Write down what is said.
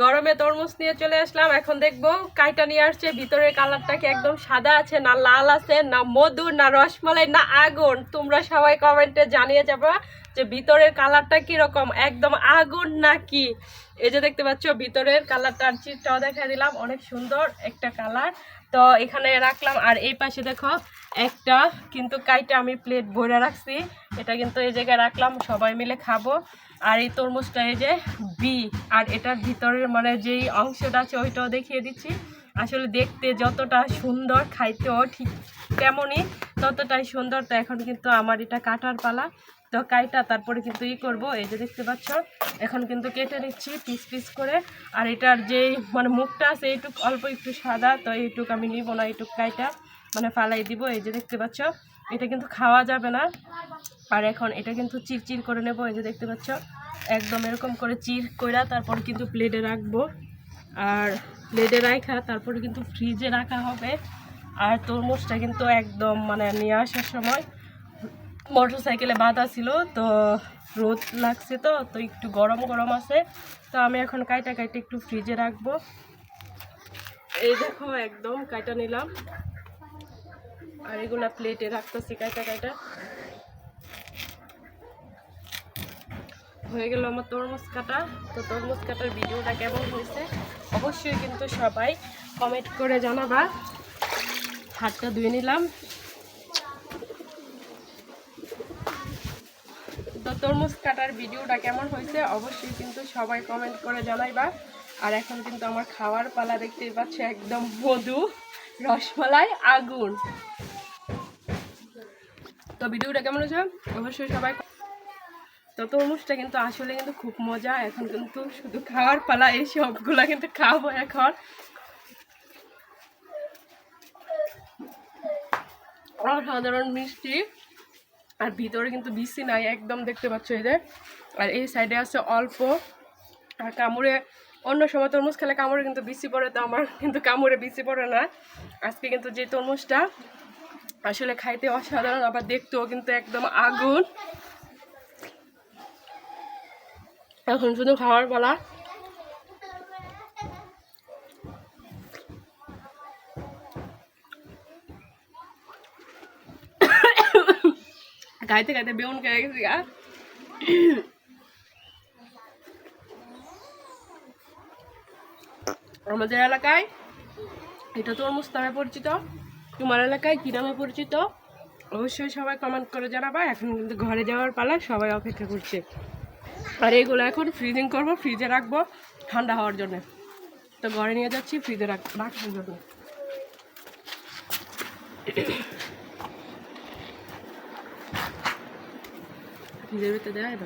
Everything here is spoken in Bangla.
গরমে তরমুজ নিয়ে চলে আসলাম। এখন দেখবো কাইটা নিয়ে আসছে, ভিতরের কালারটা কি একদম সাদা আছে না লাল আছে না মধু না রসমালাই না আগুন। তোমরা সবাই কমেন্টে জানিয়ে যাবা যে ভিতরের কালারটা কিরকম, একদম আগুন নাকি। এই যে দেখতে পাচ্ছ ভিতরের কালারটা, আর চিত্রটাও দেখা দিলাম, অনেক সুন্দর একটা কালার। তো এখানে রাখলাম। আর এই পাশে দেখো একটা কিন্তু কাইটা আমি প্লেট ভরে রাখছি, এটা কিন্তু এই জায়গায় রাখলাম, সবাই মিলে খাবো। আর এই তরমুজটা এই যে বি, আর এটার ভিতরের মানে যেই অংশটা আছে ওইটাও দেখিয়ে দিচ্ছি। আসলে দেখতে যতটা সুন্দর খাইতেও ঠিক তেমনই ততটাই সুন্দর। তো এখন কিন্তু আমার এটা কাটার পালা, তো কাইটা তারপরে কিন্তু করবো। এই যে দেখতে পাচ্ছ এখন কিন্তু কেটে নিচ্ছি পিস পিস করে। আর এটার যেই মানে মুখটা আছে এইটুক অল্প একটু সাদা, তো এইটুক আমি নিব না, এইটুক কাইটা মানে ফালাই দিব। এই যে দেখতে পাচ্ছ এটা কিন্তু খাওয়া যাবে না। আর এখন এটা কিন্তু চিরচির করে নেব। এই যে দেখতে পাচ্ছ একদম এরকম করে চির কইরা তারপর কিন্তু প্লেটে রাখবো। আর প্লেটে রাখা তারপরে কিন্তু ফ্রিজে রাখা হবে। আর তরমুজটা কিন্তু একদম মানে নিয়ে আসার সময় মোটর সাইকেলে বাঁধা ছিল, তো রোদ লাগছে, তো তো একটু গরম গরম আছে। তো আমি এখন কাইটা একটু ফ্রিজে রাখবো। এই দেখো একদম কাইটা নিলাম, আর এগুলা প্লেটে রাখতেছি কাইটা। হয়ে গেল আমার তরমুজ কাটা। তো তরমুজ কাটার ভিডিওটা কেমন হয়েছে অবশ্যই কিন্তু সবাই কমেন্ট করে জানাবা। হাতটা ধুয়ে নিলাম। তো তরমুজ কাটার ভিডিওটা কেমন হয়েছে অবশ্যই কিন্তু সবাই কমেন্ট করে জানাইবা। আর এখন কিন্তু আমার খাওয়ার পালা, দেখতেই পাচ্ছ একদম মধু রসমালাই আগুন। তো ভিডিওটা কেমন হয়েছে অবশ্যই সবাই। তো তরমুজটা কিন্তু আসলে কিন্তু খুব মজা। এখন কিন্তু শুধু খাওয়ার পালা, এই সবগুলা কিন্তু খাবো এখন। অসাধারণ মিষ্টি, আর ভিতরে কিন্তু বিসি নাই একদম, দেখতে পাচ্ছ এই যে। আর এই সাইডে আছে অল্প। আর কামড়ে অন্য সময় তরমুজ খেলে কামড়ে কিন্তু বিসি পড়ে, তো আমার কিন্তু কামড়ে বিসি পড়ে না। আজকে কিন্তু যে তরমুজটা আসলে খাইতে অসাধারণ, আবার দেখতেও কিন্তু একদম আগুন। এখন শুধু খাওয়ার পালা। খাইতে খাইতে বেউন খেয়ে গেছি। আমাদের এলাকায় এটা তরমুজ নামে পরিচিত, তোমার এলাকায় কী নামে পরিচিত অবশ্যই সবাই কমেন্ট করে জানাবা। এখন কিন্তু ঘরে যাওয়ার পালা, সবাই অপেক্ষা করছে। আর এগুলো এখন ফ্রিজিং করবো, ফ্রিজে রাখবো ঠান্ডা হওয়ার জন্য। তো ঘরে নিয়ে যাচ্ছি ফ্রিজে রাখার জন্য। ফ্রিজের ভিতরে দেয়